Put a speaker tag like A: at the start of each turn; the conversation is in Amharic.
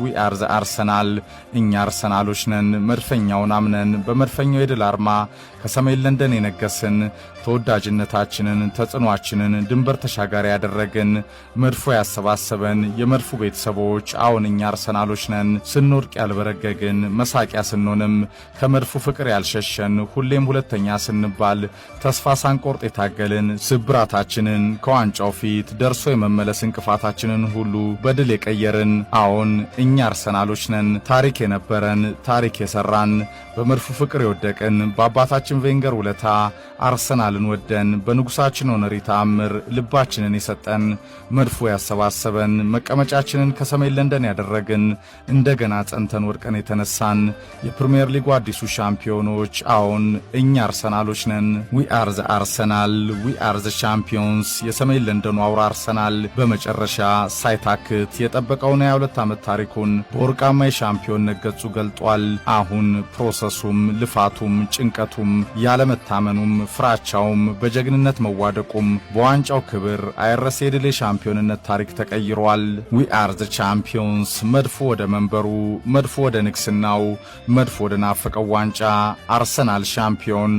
A: ዊ አር ዘ አርሰናል እኛ አርሰናሎች ነን። መድፈኛውን አምነን በመድፈኛው የድል አርማ ከሰሜን ለንደን የነገስን ተወዳጅነታችንን ተጽኗችንን ድንበር ተሻጋሪ ያደረግን መድፎ ያሰባሰበን የመድፉ ቤተሰቦች አሁን እኛ አርሰናሎች ነን። ስንወድቅ ያልበረገግን መሳቂያ ስንሆንም ከመድፉ ፍቅር ያልሸሸን ሁሌም ሁለተኛ ስንባል ተስፋ ሳንቆርጥ የታገልን ስብራታችንን ከዋንጫው ፊት ደርሶ የመመለስ እንቅፋታችንን ሁሉ በድል የቀየርን አሁን እኛ አርሰናሎች ነን። ታሪክ የነበረን ታሪክ የሰራን በመድፉ ፍቅር የወደቅን በአባታችን ቬንገር ውለታ አርሰናልን ወደን በንጉሳችን ሆነሪ ተአምር ልባችንን የሰጠን መድፉ ያሰባሰበን መቀመጫችንን ከሰሜን ለንደን ያደረግን እንደገና ጸንተን ወድቀን የተነሳን የፕሪሚየር ሊጉ አዲሱ ሻምፒዮኖች አሁን እኛ አርሰናሎች ነን። ዊ አር ዘ አርሰናል ዊ አር ዘ ሻምፒዮንስ። የሰሜን ለንደኑ አውራ አርሰናል በመጨረሻ ሳይታክት የጠበቀውን የ22 ዓመት ታሪኩን በወርቃማ የሻምፒዮንነት ገጹ ገልጧል። አሁን ፕሮሰሱም ልፋቱም ጭንቀቱም ያለመታመኑም ፍራቻውም በጀግንነት መዋደቁም በዋንጫው ክብር አይረሴ የድል የሻምፒዮንነት ታሪክ ተቀይሯል። ዊ አር ዘ ቻምፒዮንስ። መድፎ ወደ መንበሩ፣ መድፎ ወደ ንግስናው፣ መድፎ ወደ ናፈቀው ዋንጫ። አርሰናል ሻምፒዮን።